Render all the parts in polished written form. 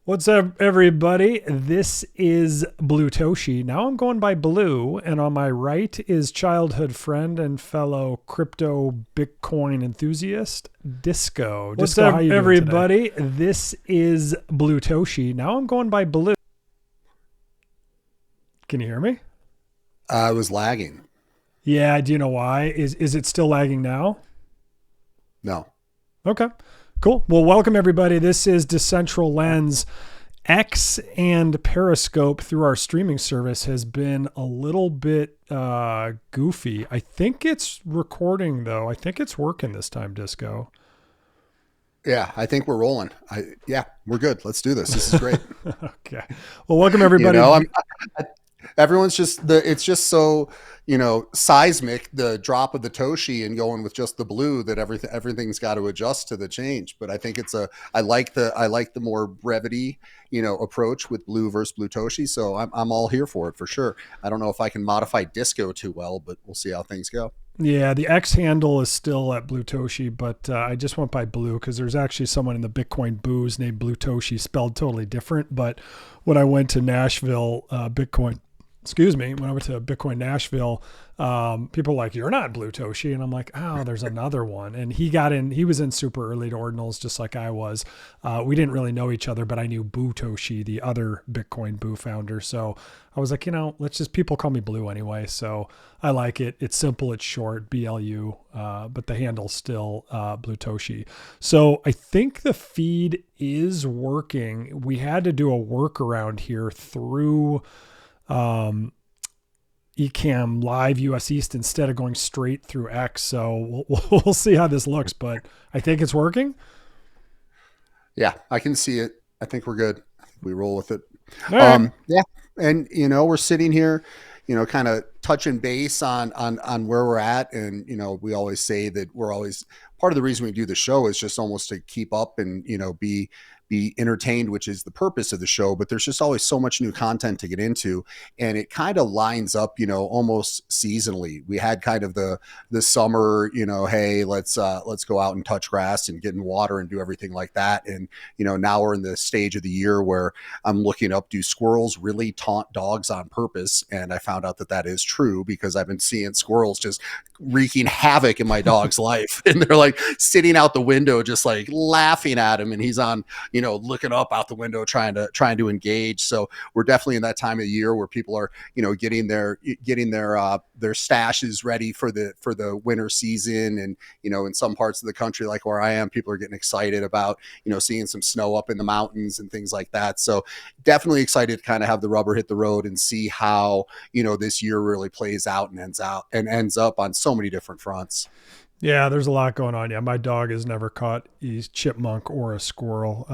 What's up, everybody? This is Blue Toshi. Now I'm going by Blue, and on my right is childhood friend and fellow crypto Bitcoin enthusiast, Disco. What's Disco, up, how you doing everybody? today? This is Blue Toshi. Now I'm going by Blue. Can you hear me? I was lagging. Yeah, do you know why? Is it still lagging now? No. Okay, cool. Well, welcome everybody. This is Decentral Lens. X and Periscope through our streaming service has been a little bit goofy. I think it's recording though. I think it's working this time, Disco. Yeah, I think we're rolling. We're good. Let's do this. This is great. Okay. Well, welcome everybody. Everyone's it's just so, seismic, the drop of the Toshi and going with just the blue, that everything's got to adjust to the change. But I think I like the more brevity, approach with blue versus blue Toshi. So I'm all here for it for sure. I don't know if I can modify Disco too well, but we'll see how things go. Yeah, the X handle is still at Blue Toshi, but I just went by Blue because there's actually someone in the Bitcoin booze named Blue Toshi, spelled totally different. But when I went to Nashville, when I went to Bitcoin Nashville, people were like, "You're not Blue Toshi," and I'm like, "Oh, there's another one." And he was in super early to ordinals, just like I was. We didn't really know each other, but I knew Boo Toshi, the other Bitcoin Boo founder. So I was like, people call me Blue anyway. So I like it. It's simple. It's short, BLU, but the handle's still Blue Toshi. So I think the feed is working. We had to do a workaround here through Ecamm Live US East instead of going straight through X. So we'll see how this looks, but I think it's working. Yeah, I can see it. I think we're good. We roll with it. All right. Yeah. And, we're sitting here, kind of touching base on where we're at. And, we always say that we're always part of the reason we do the show is just almost to keep up and, be entertained, which is the purpose of the show. But there's just always so much new content to get into, and it kind of lines up, almost seasonally. We had kind of the summer, hey, let's go out and touch grass and get in water and do everything like that. And now we're in the stage of the year where I'm looking up, do squirrels really taunt dogs on purpose? And I found out that is true, because I've been seeing squirrels just wreaking havoc in my dog's life, and they're like sitting out the window just like laughing at him, and he's on looking up out the window trying to engage. So we're definitely in that time of the year where people are getting their stashes ready for the winter season. And in some parts of the country, like where I am, people are getting excited about seeing some snow up in the mountains and things like that. So definitely excited to kind of have the rubber hit the road and see how this year really plays out and ends up on so many different fronts. Yeah, there's a lot going on. Yeah, my dog has never caught a chipmunk or a squirrel,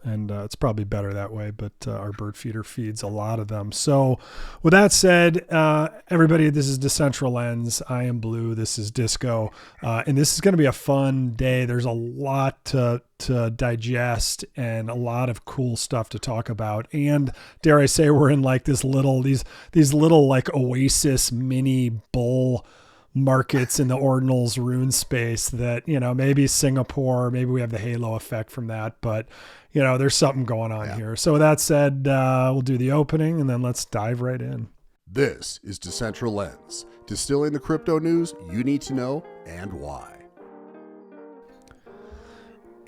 and it's probably better that way, but our bird feeder feeds a lot of them. So with that said, everybody, this is Decentral Lens. I am Blue. This is Disco, and this is going to be a fun day. There's a lot to digest and a lot of cool stuff to talk about. And dare I say, we're in like these little like oasis mini bull markets in the ordinals rune space that, maybe Singapore, maybe we have the halo effect from that, but there's something going on here. So with that said, we'll do the opening and then let's dive right in. This is Decentral Lens, distilling the crypto news you need to know and why.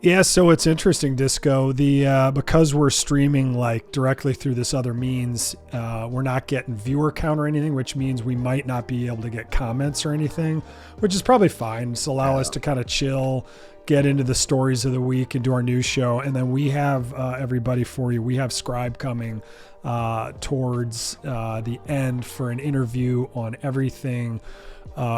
Yeah, so it's interesting, Disco. Because we're streaming like directly through this other means, we're not getting viewer count or anything, which means we might not be able to get comments or anything, which is probably fine. Just allow us to kind of chill, get into the stories of the week and do our news show. And then we have everybody for you. We have Scribe coming towards the end for an interview on everything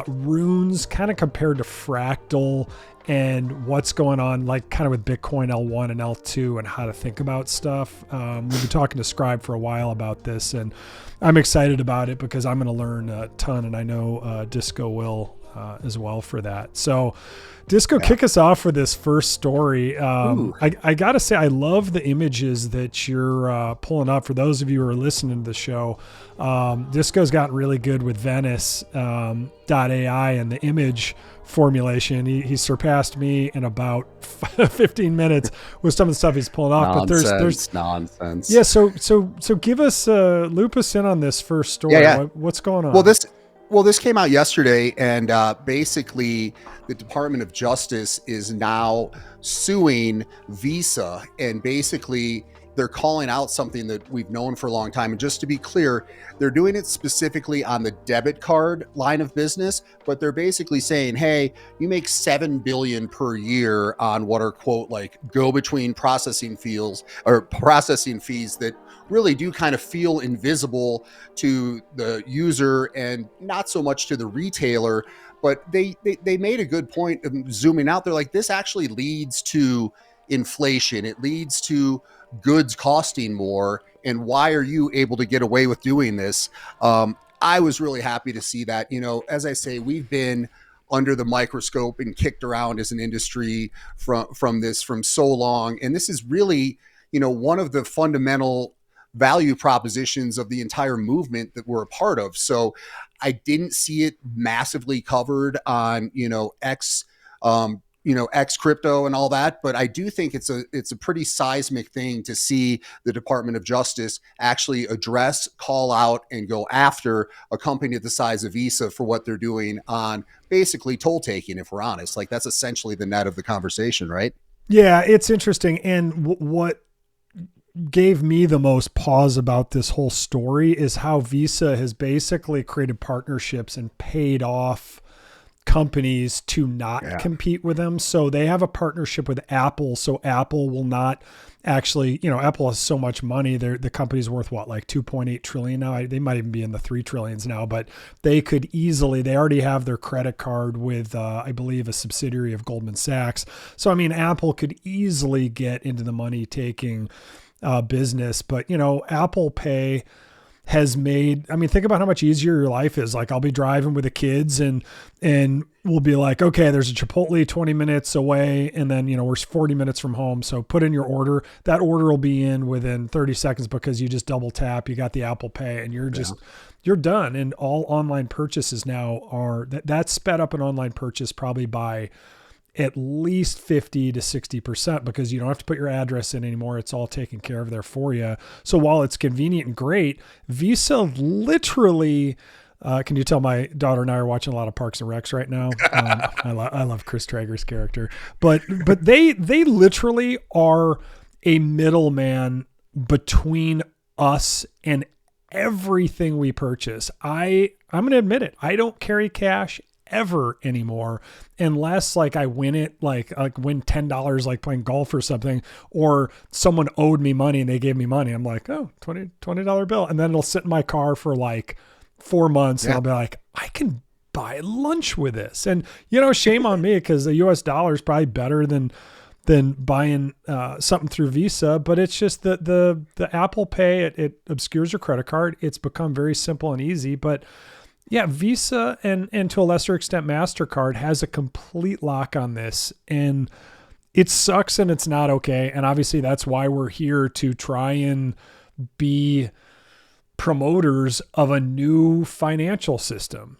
runes, kind of compared to Fractal and what's going on, like kind of with Bitcoin L1 and L2 and how to think about stuff. We've been talking to Scribe for a while about this, and I'm excited about it because I'm going to learn a ton, and I know Disco will as well for that. So Disco, kick us off for this first story. I got to say, I love the images that you're pulling up. For those of you who are listening to the show, Disco's gotten really good with Venice .ai and the image formulation. He surpassed me in about 15 minutes with some of the stuff he's pulling off. Nonsense, but there's nonsense. Yeah. So give us loop us in on this first story. Yeah. What's going on? Well, this came out yesterday, and basically the Department of Justice is now suing Visa, and basically they're calling out something that we've known for a long time. And just to be clear, they're doing it specifically on the debit card line of business, but they're basically saying, hey, you make $7 billion per year on what are, quote, like go between processing fees that really do kind of feel invisible to the user and not so much to the retailer. But they made a good point of zooming out. They're like, this actually leads to inflation. It leads to goods costing more. And why are you able to get away with doing this? I was really happy to see that. As I say, we've been under the microscope and kicked around as an industry from so long. And this is really, one of the fundamental value propositions of the entire movement that we're a part of. So I didn't see it massively covered on, X crypto and all that, but I do think it's a pretty seismic thing to see the Department of Justice actually address, call out, and go after a company the size of Visa for what they're doing on basically toll taking. If we're honest, like that's essentially the net of the conversation, right? Yeah, it's interesting. And what gave me the most pause about this whole story is how Visa has basically created partnerships and paid off companies to not compete with them. So they have a partnership with Apple. So Apple will not actually, Apple has so much money. The company's worth what, like 2.8 trillion now? They might even be in the 3 trillions now, but they already have their credit card with, I believe, a subsidiary of Goldman Sachs. So, I mean, Apple could easily get into the money taking business, but Apple Pay has made, think about how much easier your life is. Like I'll be driving with the kids and we'll be like, okay, there's a Chipotle 20 minutes away. And then, we're 40 minutes from home. So put in your order. That order will be in within 30 seconds because you just double tap, you got the Apple Pay and you're done. And all online purchases now that's sped up an online purchase probably by at least 50 to 60% because you don't have to put your address in anymore. It's all taken care of there for you. So while it's convenient and great, Visa literally, can you tell my daughter and I are watching a lot of Parks and Recs right now? I love Chris Traeger's character, but they literally are a middleman between us and everything we purchase. I'm going to admit it. I don't carry cash ever anymore unless like I win it, like win $10 like playing golf or something, or someone owed me money and they gave me money. I'm like, oh, $20 bill. And then it'll sit in my car for like 4 months and I'll be like, I can buy lunch with this. And shame on me because the US dollar is probably better than buying something through Visa, but it's just that the Apple Pay, it obscures your credit card. It's become very simple and easy, but yeah, Visa and to a lesser extent MasterCard has a complete lock on this, and it sucks and it's not okay. And obviously that's why we're here to try and be promoters of a new financial system.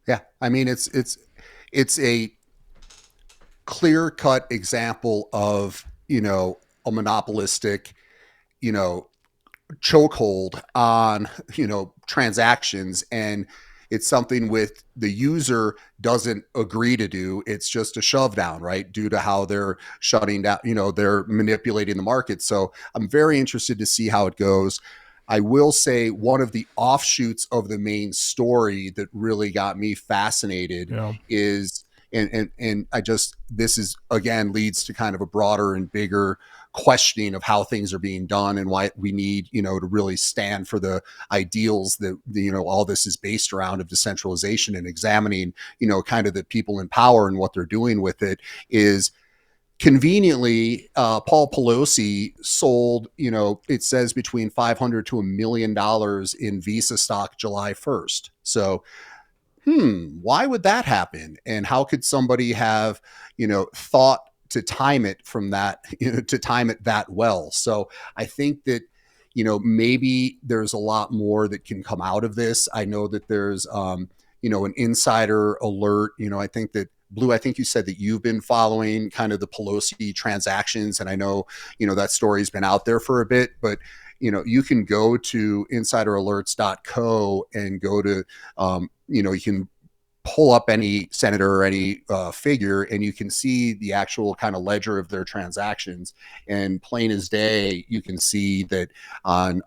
Yeah, it's a clear-cut example of a monopolistic chokehold on transactions, and it's something with the user doesn't agree to do. It's just a shove down, right? Due to how they're shutting down, they're manipulating the market. So I'm very interested to see how it goes. I will say one of the offshoots of the main story that really got me fascinated is, and this is again leads to kind of a broader and bigger questioning of how things are being done and why we need, to really stand for the ideals that, all this is based around of decentralization, and examining, kind of the people in power and what they're doing with it. Is conveniently, Paul Pelosi sold, it says between $500 to $1 million in Visa stock July 1st. So why would that happen? And how could somebody have, thought to time it from that, to time it that well? So I think that, maybe there's a lot more that can come out of this. I know that there's, an insider alert. I think that Blue, I think you said that you've been following kind of the Pelosi transactions. And I know, that story's been out there for a bit, but you can go to insideralerts.co and go to, you can pull up any senator or any figure, and you can see the actual kind of ledger of their transactions. And plain as day, you can see that on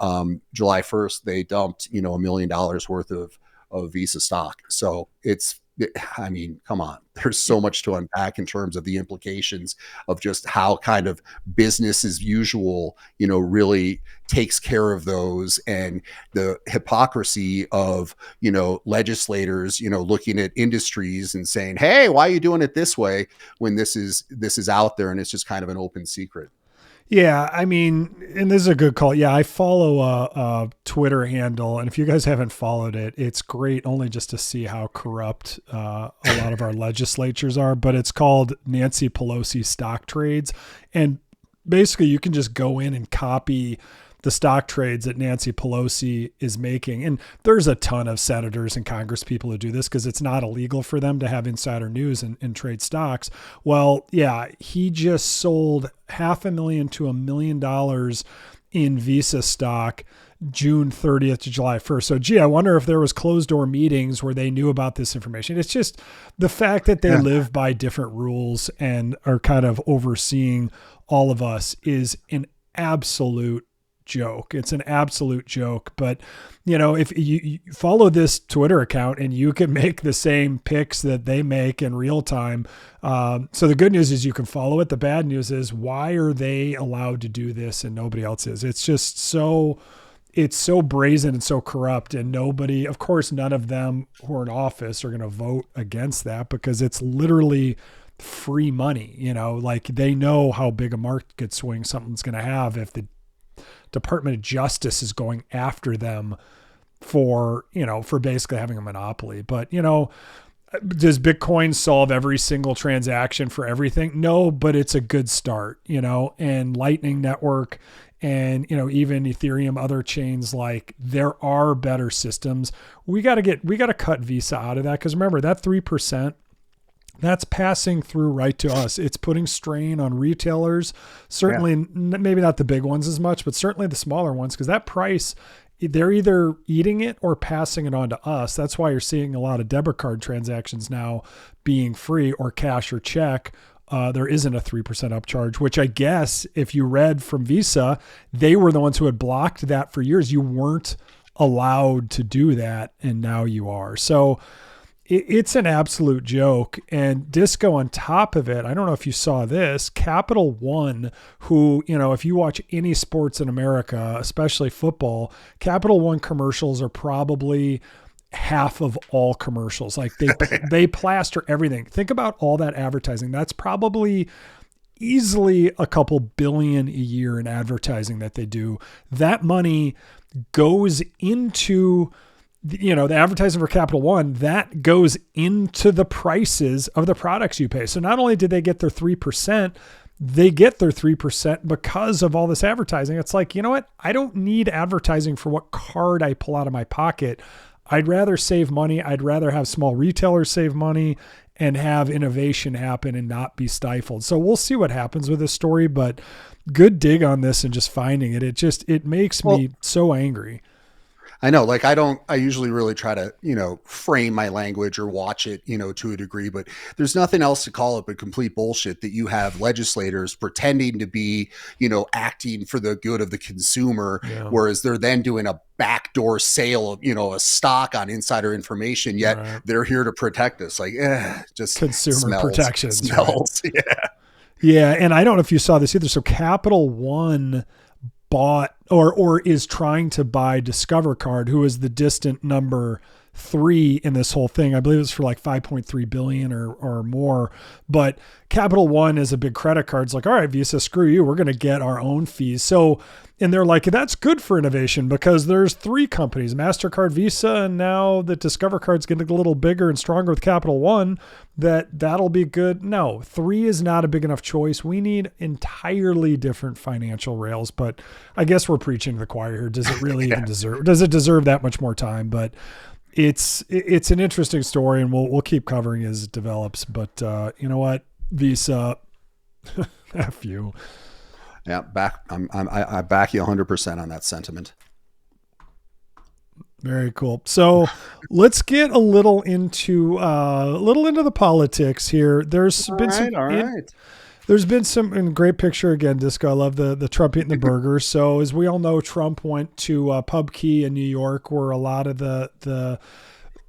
July 1st, they dumped, $1 million worth of Visa stock. So come on, there's so much to unpack in terms of the implications of just how kind of business as usual, really takes care of those, and the hypocrisy of, legislators, looking at industries and saying, hey, why are you doing it this way when this is out there and it's just kind of an open secret. Yeah, and this is a good call. Yeah, I follow a Twitter handle, and if you guys haven't followed it, it's great only just to see how corrupt a lot of our legislatures are. But it's called Nancy Pelosi Stock Trades, and basically you can just go in and copy the stock trades that Nancy Pelosi is making. And there's a ton of senators and Congress people who do this because it's not illegal for them to have insider news and trade stocks. Well, yeah, he just sold $500,000 to $1 million in Visa stock June 30th to July 1st. So, I wonder if there was closed door meetings where they knew about this information. It's just the fact that they live by different rules and are kind of overseeing all of us is an absolute joke. It's an absolute joke. But, if you follow this Twitter account and you can make the same picks that they make in real time. So the good news is you can follow it. The bad news is, why are they allowed to do this and nobody else is? It's just it's so brazen and so corrupt, and nobody, of course, none of them who are in office are going to vote against that because it's literally free money. Like they know how big a market swing something's going to have if the Department of Justice is going after them for basically having a monopoly. But, does Bitcoin solve every single transaction for everything? No, but it's a good start, and Lightning Network and, even Ethereum, other chains, like there are better systems. We got to cut Visa out of that. Cause remember that 3%, that's passing through right to us. It's putting strain on retailers, certainly maybe not the big ones as much, but certainly the smaller ones, because that price, they're either eating it or passing it on to us. That's why you're seeing a lot of debit card transactions now being free, or cash or check. There isn't a 3% upcharge, which I guess if you read from Visa, they were the ones who had blocked that for years. You weren't allowed to do that, and now you are. So it's an absolute joke. And Disco on top of it, I don't know if you saw this, Capital One, who, if you watch any sports in America, especially football, Capital One commercials are probably half of all commercials. Like they plaster everything. Think about all that advertising. That's probably easily a couple billion a year in advertising that they do. That money goes into the advertising for Capital One, that goes into the prices of the products you pay. So not only did they get their 3%, they get their 3% because of all this advertising. It's like, you know what? I don't need advertising for what card I pull out of my pocket. I'd rather save money. I'd rather have small retailers save money and have innovation happen and not be stifled. So we'll see what happens with this story, but good dig on this and just finding it. It makes me so angry. I know, like I usually really try to, frame my language or watch it, to a degree, but there's nothing else to call it but complete bullshit that you have legislators pretending to be, acting for the good of the consumer, whereas they're then doing a backdoor sale of, a stock on insider information, yet they're here to protect us. Like, just consumer protection. Smells. Right? Yeah. Yeah. And I don't know if you saw this either. So Capital One bought or is trying to buy Discover Card, who is the distant number three in this whole thing. I believe it's for like 5.3 billion or more. But Capital One is a big credit card. It's like, all right, Visa, screw you. We're going to get our own fees. So, and they're like, that's good for innovation because there's three companies, MasterCard, Visa, and now the Discover card's getting a little bigger and stronger with Capital One, that'll be good. No, three is not a big enough choice. We need entirely different financial rails, but I guess we're preaching to the choir here. Does it really even does it deserve that much more time? But it's an interesting story, and we'll keep covering as it develops. But you know what? Visa, F you. Yeah, I back you 100% on that sentiment. Very cool. So let's get a little into the politics here. There's been some great picture again, Disco. I love the Trump eating the burger. So as we all know, Trump went to Pubkey in New York, where a lot of the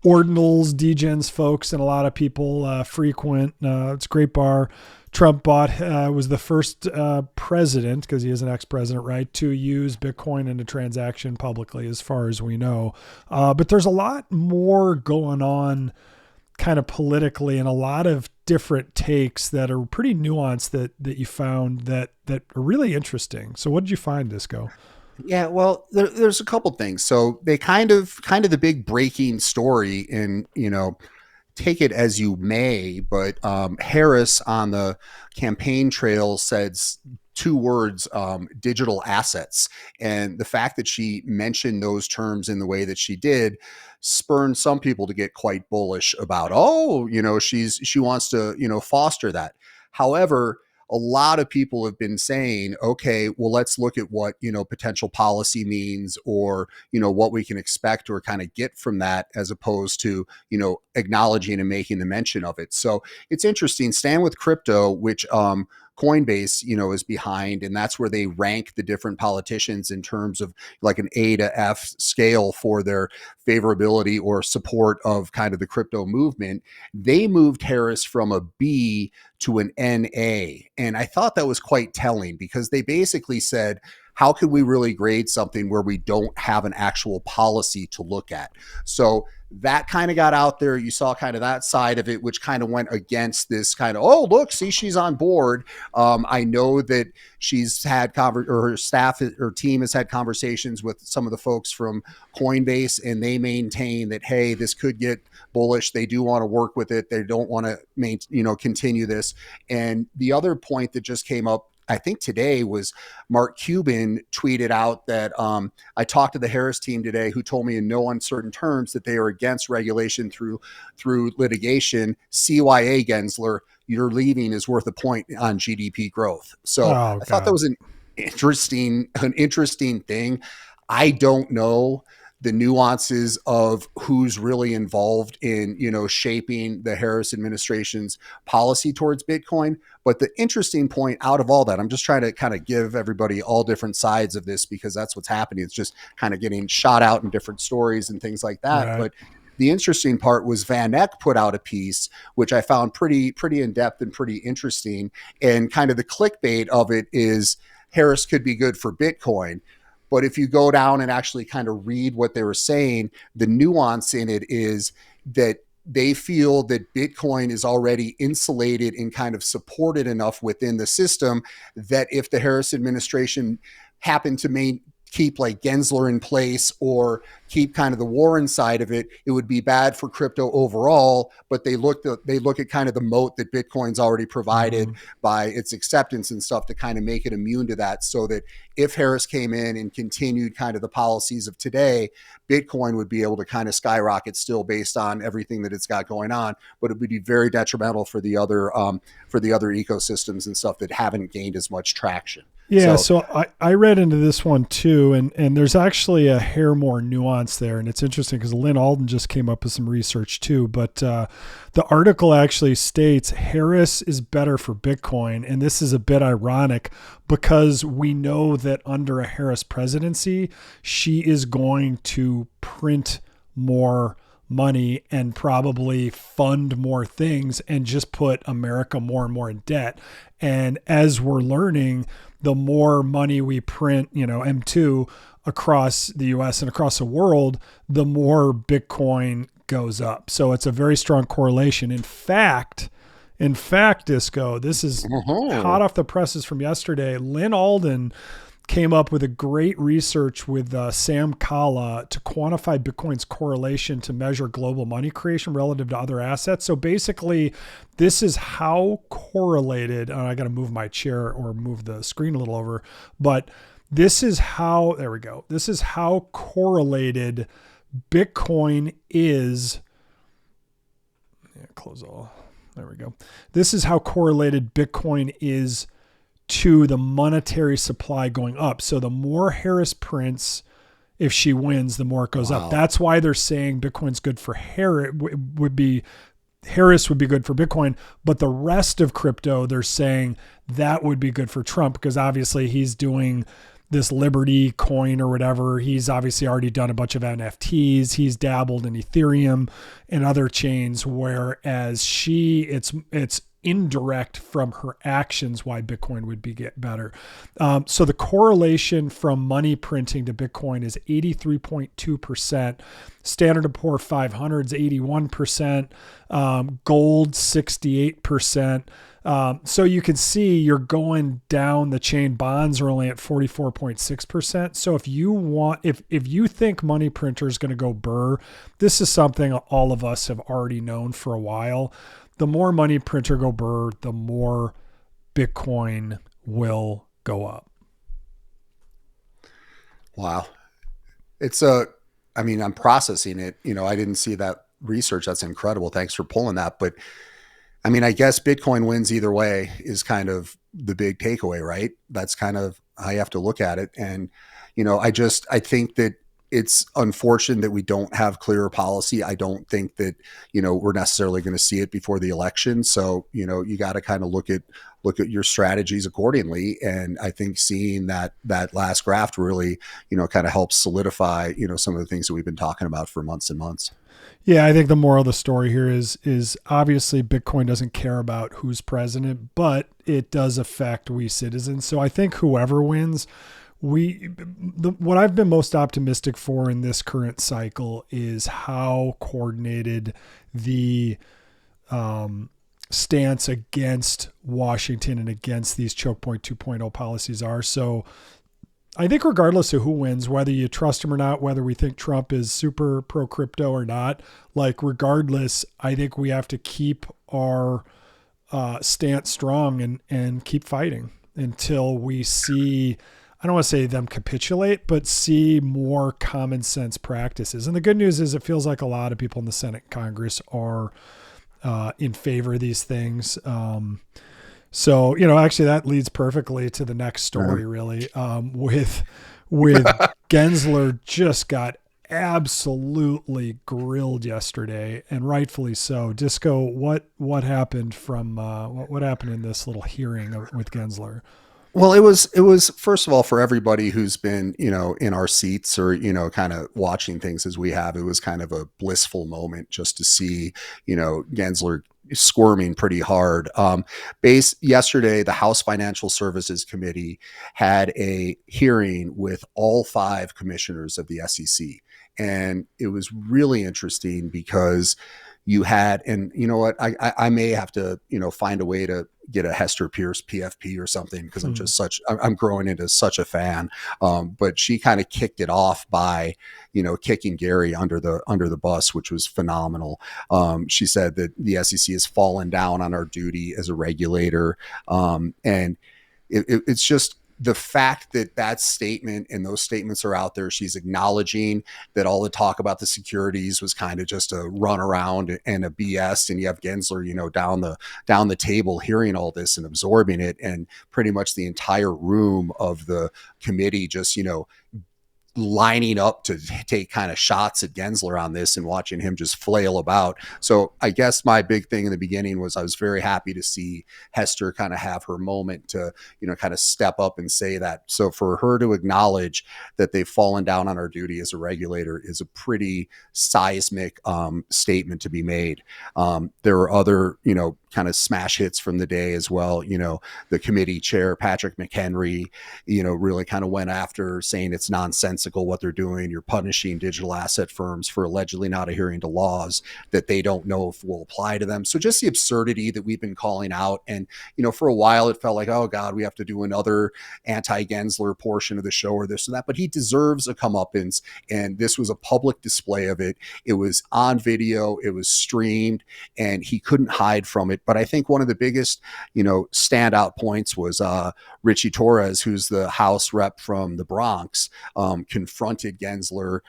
ordinals, degens folks, and a lot of people frequent. It's a great bar. Trump was the first president, because he is an ex-president, right, to use Bitcoin in a transaction publicly, as far as we know. But there's a lot more going on kind of politically, and a lot of different takes that are pretty nuanced that you found that are really interesting. So what did you find, Disco? Yeah, well, there's a couple things. So they kind of the big breaking story, and take it as you may, but Harris on the campaign trail said two words, digital assets. And the fact that she mentioned those terms in the way that she did spurned some people to get quite bullish about, she wants to, foster that. However, a lot of people have been saying, okay, well, let's look at what, potential policy means, or, what we can expect or kind of get from that, as opposed to, acknowledging and making the mention of it. So it's interesting. Stand with Crypto, which Coinbase, is behind, and that's where they rank the different politicians in terms of like an A to F scale for their favorability or support of kind of the crypto movement. They moved Harris from a B to an NA. And I thought that was quite telling, because they basically said, how could we really grade something where we don't have an actual policy to look at? So that kind of got out there. You saw kind of that side of it, which kind of went against this kind of, oh, look, see, she's on board. I know that she's had her staff or team has had conversations with some of the folks from Coinbase, and they maintain that, hey, this could get bullish. They do want to work with it. They don't want to continue this. And the other point that just came up, I think today, was Mark Cuban tweeted out that I talked to the Harris team today, who told me in no uncertain terms that they are against regulation through litigation. CYA, Gensler, your leaving is worth a point on GDP growth. So I thought that was an interesting thing. I don't know the nuances of who's really involved in, shaping the Harris administration's policy towards Bitcoin. But the interesting point out of all that, I'm just trying to kind of give everybody all different sides of this, because that's what's happening. It's just kind of getting shot out in different stories and things like that. Right. But the interesting part was Van Eck put out a piece, which I found pretty in-depth and pretty interesting. And kind of the clickbait of it is Harris could be good for Bitcoin. But if you go down and actually kind of read what they were saying, the nuance in it is that they feel that Bitcoin is already insulated and kind of supported enough within the system that if the Harris administration happened to keep like Gensler in place or keep kind of the Warren side of it, it would be bad for crypto overall. But they look at kind of the moat that Bitcoin's already provided by its acceptance and stuff to kind of make it immune to that, so that if Harris came in and continued kind of the policies of today, Bitcoin would be able to kind of skyrocket still based on everything that it's got going on, but it would be very detrimental for the other ecosystems and stuff that haven't gained as much traction. Yeah, so I read into this one too, and there's actually a hair more nuance there, and it's interesting because Lyn Alden just came up with some research too, but the article actually states Harris is better for Bitcoin, and this is a bit ironic because we know that under a Harris presidency, she is going to print more money and probably fund more things and just put America more and more in debt. And as we're learning, the more money we print, M2 across the US and across the world, the more Bitcoin goes up. So it's a very strong correlation. In fact, Disco, this is hot off the presses from yesterday. Lyn Alden came up with a great research with Sam Kala to quantify Bitcoin's correlation to measure global money creation relative to other assets. So basically, this is how correlated, and I got to move my chair or move the screen a little over, but this is how, there we go. This is how correlated Bitcoin is. Yeah, close all. There we go. This is how correlated Bitcoin is to the monetary supply going up. So the more Harris prints, if she wins, the more it goes up. That's why they're saying Bitcoin's good for Harris would be good for Bitcoin, but the rest of crypto, they're saying that would be good for Trump because obviously he's doing this Liberty coin or whatever. He's obviously already done a bunch of NFTs. He's dabbled in Ethereum and other chains, whereas it's indirect from her actions why Bitcoin would get better. So the correlation from money printing to Bitcoin is 83.2%. Standard & Poor's 500 is 81%. Gold 68%. So you can see you're going down the chain. Bonds are only at 44.6%. So if you think money printer is going to go burr, this is something all of us have already known for a while. The more money printer go burr, the more Bitcoin will go up. Wow. I'm processing it. I didn't see that research. That's incredible. Thanks for pulling that. But I guess Bitcoin wins either way is kind of the big takeaway, right? That's kind of how you have to look at it. And, I think that it's unfortunate that we don't have clearer policy. I don't think that, we're necessarily going to see it before the election. So, you got to kind of look at your strategies accordingly. And I think seeing that last graph really, kind of helps solidify, some of the things that we've been talking about for months and months. Yeah, I think the moral of the story here is obviously Bitcoin doesn't care about who's president, but it does affect we citizens. So I think whoever wins, what I've been most optimistic for in this current cycle is how coordinated the stance against Washington and against these choke point 2.0 policies are. So I think regardless of who wins, whether you trust him or not, whether we think Trump is super pro crypto or not, regardless, I think we have to keep our stance strong and keep fighting until we see, I don't want to say them capitulate, but see more common sense practices. And the good news is it feels like a lot of people in the Senate and Congress are in favor of these things. So, actually that leads perfectly to the next story, really, with Gensler just got absolutely grilled yesterday, and rightfully so. Disco, what happened what happened in this little hearing with Gensler? Well, it was first of all, for everybody who's been, in our seats or, kind of watching things as we have, it was kind of a blissful moment just to see, Gensler squirming pretty hard. Yesterday, the House Financial Services Committee had a hearing with all 5 commissioners of the SEC. And it was really interesting because you had, and you know what, I may have to, find a way to get a Hester Pierce PFP or something, because I'm growing into such a fan. But she kind of kicked it off by, kicking Gary under the bus, which was phenomenal. She said that the SEC has fallen down on our duty as a regulator. And it's just, the fact that statement and those statements are out there, she's acknowledging that all the talk about the securities was kind of just a run around and a BS. And you have Gensler, down the table hearing all this and absorbing it, and pretty much the entire room of the committee just, lining up to take kind of shots at Gensler on this and watching him just flail about. So I guess my big thing in the beginning was I was very happy to see Hester kind of have her moment to, kind of step up and say that. So for her to acknowledge that they've fallen down on our duty as a regulator is a pretty seismic statement to be made. There were other, kind of smash hits from the day as well. The committee chair, Patrick McHenry, really kind of went after, saying it's nonsensical what they're doing. You're punishing digital asset firms for allegedly not adhering to laws that they don't know if will apply to them. So just the absurdity that we've been calling out. And, for a while it felt like, oh God, we have to do another anti-Gensler portion of the show or this and that, but he deserves a comeuppance. And this was a public display of it. It was on video, it was streamed, and he couldn't hide from it. But I think one of the biggest, standout points was Richie Torres, who's the House rep from the Bronx, confronted Gensler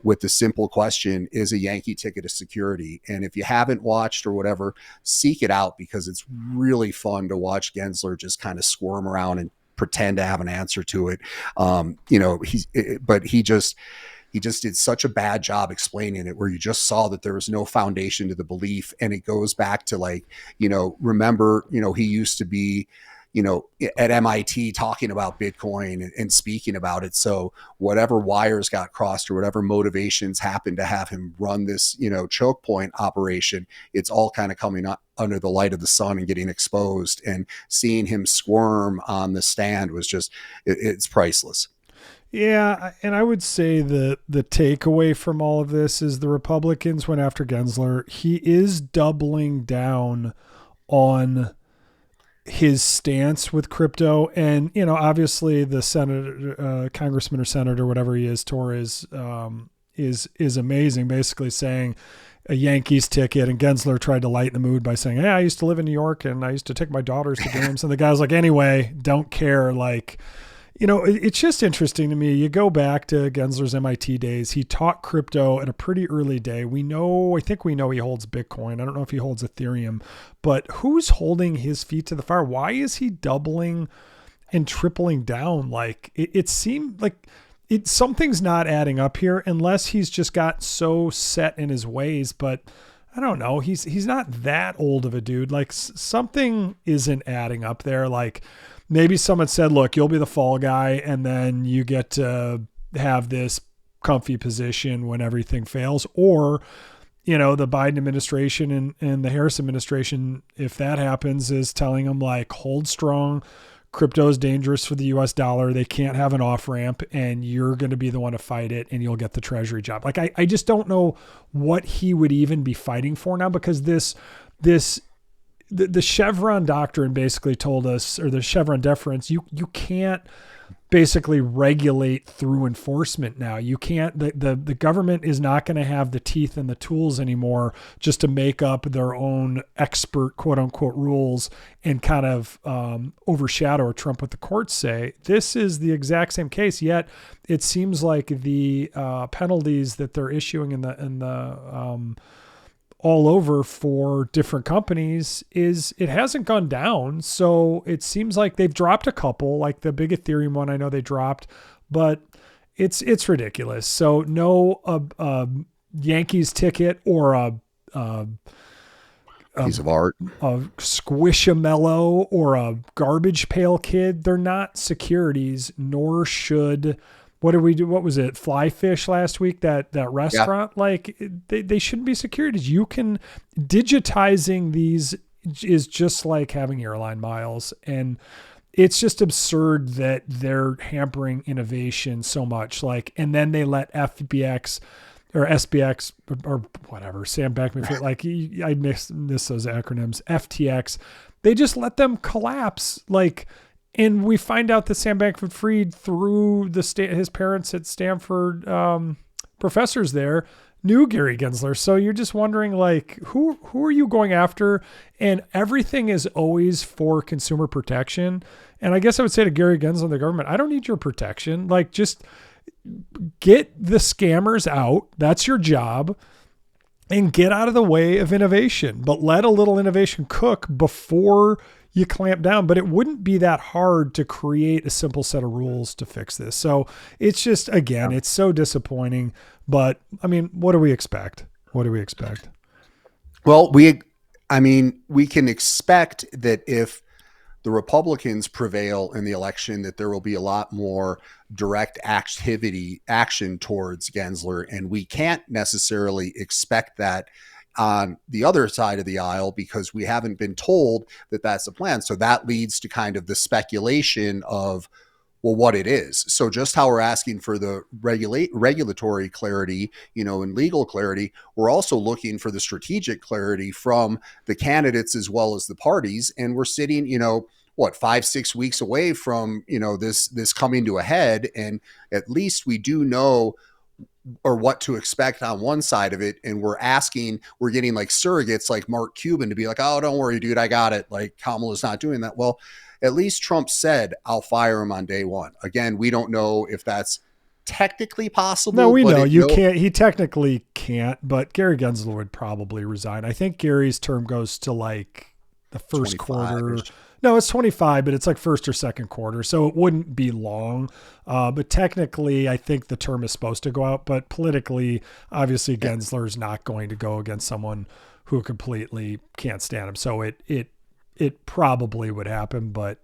with the simple question, is a Yankee ticket a security? And if you haven't watched or whatever, seek it out, because it's really fun to watch Gensler just kind of squirm around and pretend to have an answer to it. He just did such a bad job explaining it, where you just saw that there was no foundation to the belief. And it goes back to remember, he used to be, at MIT talking about Bitcoin and speaking about it. So whatever wires got crossed or whatever motivations happened to have him run this, choke point operation, it's all kind of coming up under the light of the sun and getting exposed. And seeing him squirm on the stand was just, it's priceless. Yeah, and I would say the takeaway from all of this is the Republicans went after Gensler. He is doubling down on his stance with crypto, and obviously the senator, congressman or senator, whatever he is, Torres, is amazing. Basically saying a Yankees ticket, and Gensler tried to lighten the mood by saying, "Hey, I used to live in New York and I used to take my daughters to games," and the guy's like, "Anyway, don't care." It's just interesting to me. You go back to Gensler's MIT days. He taught crypto at a pretty early day. I think we know he holds Bitcoin. I don't know if he holds Ethereum, but who's holding his feet to the fire? Why is he doubling and tripling down? It seemed like something's not adding up here, unless he's just got so set in his ways. But I don't know. He's not that old of a dude. Something isn't adding up there. Maybe someone said, look, you'll be the fall guy, and then you get to have this comfy position when everything fails. Or, the Biden administration and the Harris administration, if that happens, is telling them hold strong. Crypto is dangerous for the US dollar. They can't have an off ramp, and you're going to be the one to fight it, and you'll get the treasury job. I just don't know what he would even be fighting for now, because the Chevron doctrine basically told us, or the Chevron deference, you can't basically regulate through enforcement now. You can't, the government is not going to have the teeth and the tools anymore just to make up their own expert, quote unquote, rules and kind of overshadow or trump what the courts say. This is the exact same case, yet it seems like the penalties that they're issuing in the all over for different companies it hasn't gone down. So it seems like they've dropped a couple, like the big Ethereum one I know they dropped, but it's ridiculous. So no Yankees ticket or a piece of art, a Squishamello or a Garbage Pail Kid, they're not securities, nor should. What did we do? What was it? Fly Fish last week, that restaurant? Yeah. They shouldn't be securities. Digitizing these is just like having airline miles. And it's just absurd that they're hampering innovation so much. And then they let FBX or SBX or whatever, Sam Bankman-Fried, I miss those acronyms, FTX. They just let them collapse. And we find out that Sam Bankman-Fried, through his parents at Stanford, professors there, knew Gary Gensler. So you're just wondering, who are you going after? And everything is always for consumer protection. And I guess I would say to Gary Gensler, the government, I don't need your protection. Just get the scammers out. That's your job. And get out of the way of innovation. But let a little innovation cook before you clamp down. But it wouldn't be that hard to create a simple set of rules to fix this. So it's just, again, it's so disappointing. But what do we expect? Well, we can expect that if the Republicans prevail in the election, that there will be a lot more direct action towards Gensler. And we can't necessarily expect that on the other side of the aisle because we haven't been told that that's the plan. So that leads to kind of the speculation of, well, what it is. So just how we're asking for the regulatory clarity, and legal clarity, we're also looking for the strategic clarity from the candidates as well as the parties. And we're sitting, 5-6 weeks away from, this coming to a head. And at least we do know or what to expect on one side of it. And we're getting like surrogates like Mark Cuban to be like, oh, don't worry, dude, I got it. Like Kamala's not doing that. Well, at least Trump said, I'll fire him on day one. Again, we don't know if that's technically possible. No, we know you can't. He technically can't, but Gary Gensler would probably resign. I think Gary's term goes to like the first quarter. No, it's 25, but it's like first or second quarter. So it wouldn't be long. But technically, I think the term is supposed to go out. But politically, obviously, Gensler is not going to go against someone who completely can't stand him. So it probably would happen, but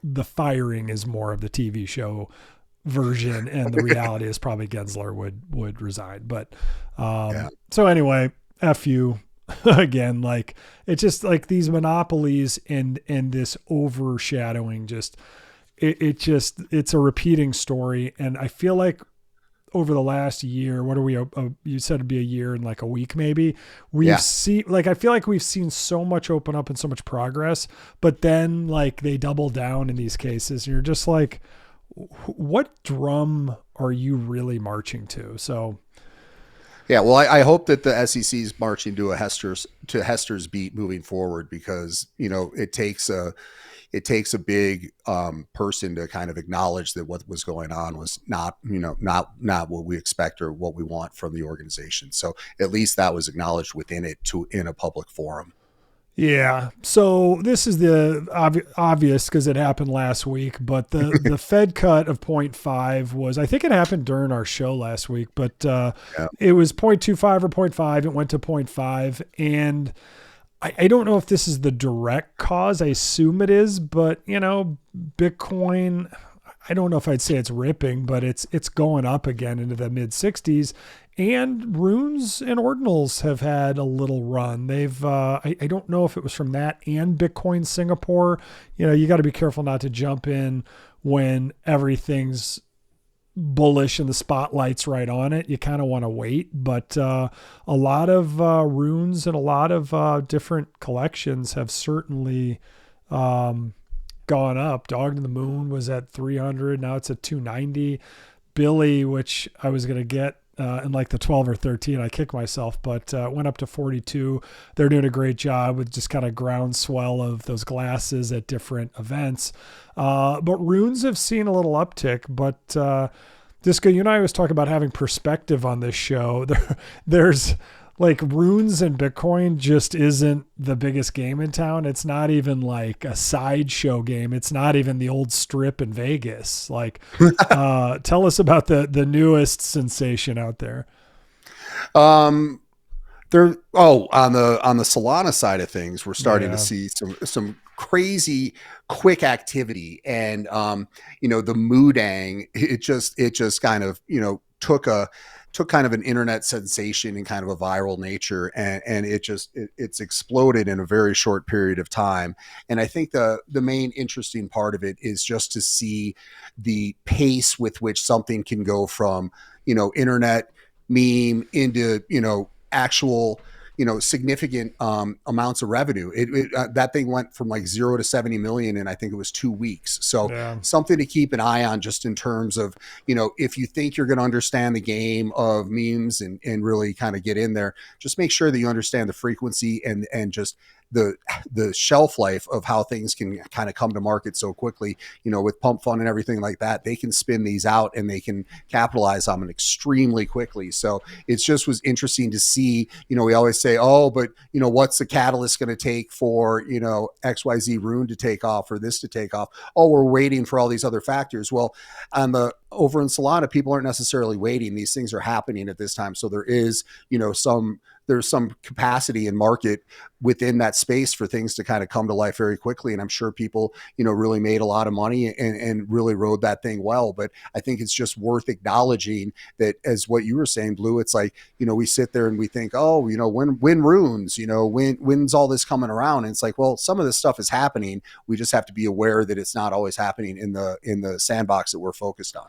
the firing is more of the TV show version, and the reality is probably Gensler would resign. But so anyway, F you. Again, like it's just like these monopolies and this overshadowing, it's a repeating story. And I feel like over the last year, what are we, you said it'd be a year and like a week, maybe I feel like we've seen so much open up and so much progress, but then like they double down in these cases and you're just like, what drum are you really marching to? So yeah, well, I hope that the SEC is marching to Hester's beat moving forward because it takes a big person to kind of acknowledge that what was going on was not what we expect or what we want from the organization. So at least that was acknowledged in a public forum. Yeah. So this is the obvious because it happened last week, but the Fed cut of 0.5 was, I think it happened during our show last week, but it was 0.25 or 0.5. It went to 0.5. And I don't know if this is the direct cause. I assume it is, but Bitcoin, I don't know if I'd say it's ripping, but it's going up again into the mid 60s. And runes and ordinals have had a little run. They've, I don't know if it was from that and Bitcoin Singapore. You got to be careful not to jump in when everything's bullish and the spotlight's right on it. You kind of want to wait. But a lot of runes and a lot of different collections have certainly gone up. Dog to the Moon was at 300. Now it's at 290. Billy, which I was going to get in like the 12 or 13, I kicked myself, but went up to 42. They're doing a great job with just kind of groundswell of those glasses at different events. But runes have seen a little uptick, but Disco, you and I always talk about having perspective on this show. There's like runes and Bitcoin just isn't the biggest game in town. It's not even like a sideshow game. It's not even the old strip in Vegas. Like, tell us about the newest sensation out there. On the Solana side of things, we're starting to see some crazy quick activity, and the Moodang, it just kind of took kind of an internet sensation and kind of a viral nature, and it's exploded in a very short period of time. And I think the main interesting part of it is just to see the pace with which something can go from internet meme into actual significant amounts of revenue. That thing went from like 0 to 70 million in I think it was 2 weeks. So something to keep an eye on, just in terms of if you think you're going to understand the game of memes and really kind of get in there, just make sure that you understand the frequency and just the shelf life of how things can kind of come to market so quickly. With pump fund and everything like that, they can spin these out and they can capitalize on them extremely quickly. So it just was interesting to see. We always say, oh, but what's the catalyst going to take for XYZ rune to take off or this to take off? Oh, we're waiting for all these other factors. Well, on the over in Solana, people aren't necessarily waiting. These things are happening at this time. So there is, there's some capacity in market within that space for things to kind of come to life very quickly. And I'm sure people, really made a lot of money and really rode that thing well. But I think it's just worth acknowledging that, as what you were saying, Blue, it's like, we sit there and we think, oh, when runes, when's all this coming around? And it's like, well, some of this stuff is happening. We just have to be aware that it's not always happening in the sandbox that we're focused on.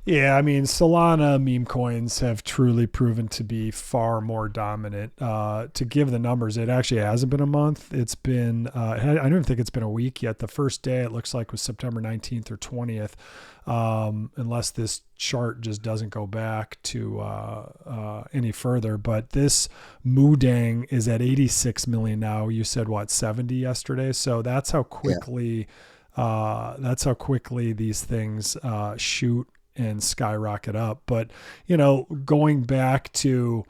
Yeah, I mean, Solana meme coins have truly proven to be far more dominant. To give the numbers, it actually hasn't been a month. It's been, I don't even think it's been a week yet. The first day, it looks like, was September 19th or 20th, unless this chart just doesn't go back to any further. But this Deng is at 86 million now. You said, what, 70 yesterday? So that's how quickly, these things shoot and skyrocket up. But, going back to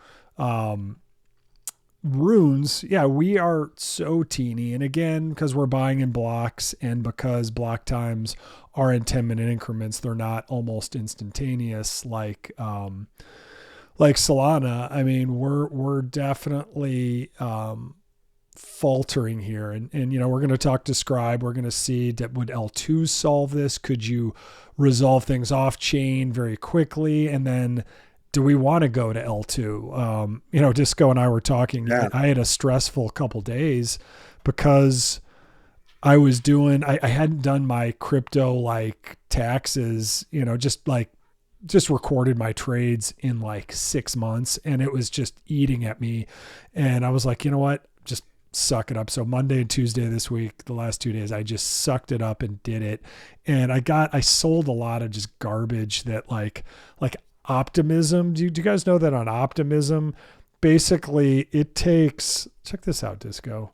runes, yeah, we are so teeny. And again, because we're buying in blocks and because block times are in 10-minute increments, they're not almost instantaneous like Solana. I mean, we're definitely faltering here. And we're going to talk to Scribe. We're going to see that would L2 solve this? Could you resolve things off chain very quickly? And then do we want to go to L2? Disco and I were talking. Yeah. I had a stressful couple days because I hadn't done my crypto like taxes, just recorded my trades in like 6 months, and it was just eating at me. And I was like, you know what? Just suck it up. So Monday and Tuesday this week, the last 2 days, I just sucked it up and did it. And I sold a lot of just garbage that like Optimism. Do you guys know that on Optimism, basically it takes, check this out, Disco.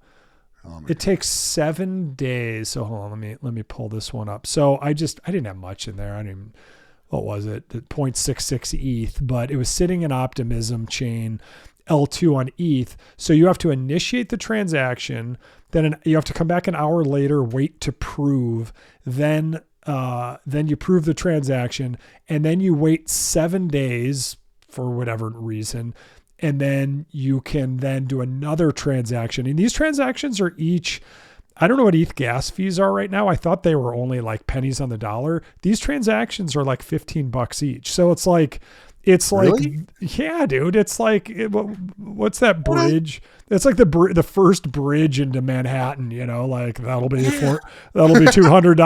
It takes 7 days. So hold on, let me pull this one up. So I didn't have much in there. What was it? 0.66 ETH, but it was sitting in Optimism chain L2 on ETH. So you have to initiate the transaction, then you have to come back an hour later, wait to prove, then you prove the transaction, and then you wait 7 days for whatever reason, and then you can then do another transaction. And these transactions are each, I don't know what ETH gas fees are right now. I thought they were only like pennies on the dollar. These transactions are like $15 each. So it's like, really? Yeah, dude, it's like, what's that bridge? It's like the first bridge into Manhattan, like that'll be $200,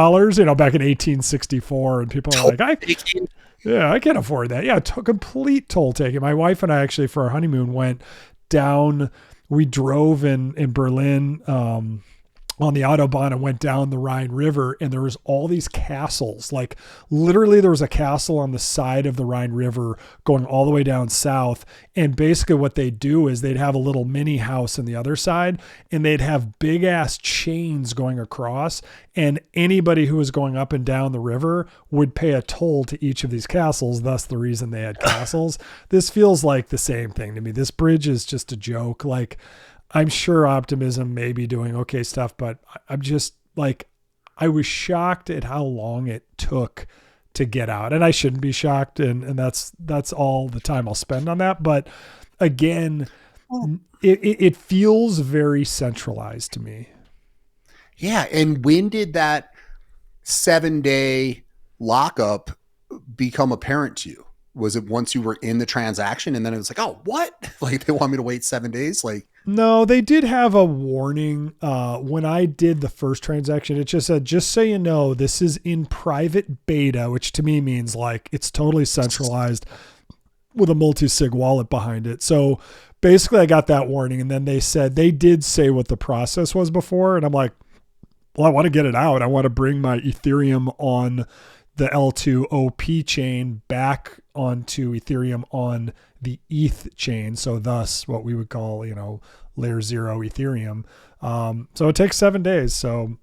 back in 1864. And people are like, I can't afford that. Yeah. Complete toll taking. My wife and I actually, for our honeymoon, went down, we drove in Berlin, on the Autobahn, and went down the Rhine River, and there was all these castles. Like literally there was a castle on the side of the Rhine River going all the way down south. And basically what they do is they'd have a little mini house on the other side, and they'd have big ass chains going across, and anybody who was going up and down the river would pay a toll to each of these castles. Thus the reason they had castles. This feels like the same thing to me. This bridge is just a joke. Like, I'm sure Optimism may be doing okay stuff, but I'm just like, I was shocked at how long it took to get out, and I shouldn't be shocked. And that's all the time I'll spend on that. But again, it feels very centralized to me. Yeah. And when did that 7-day lockup become apparent to you? Was it once you were in the transaction and then it was like, oh, what? Like they want me to wait 7 days? Like, no, they did have a warning. When I did the first transaction, it just said, just so you know, this is in private beta, which to me means like it's totally centralized with a multi-sig wallet behind it. So basically I got that warning, and then they did say what the process was before. And I'm like, well, I want to get it out. I want to bring my Ethereum on the L2 OP chain back onto Ethereum on the ETH chain. So thus what we would call, layer 0 Ethereum. So it takes 7 days. So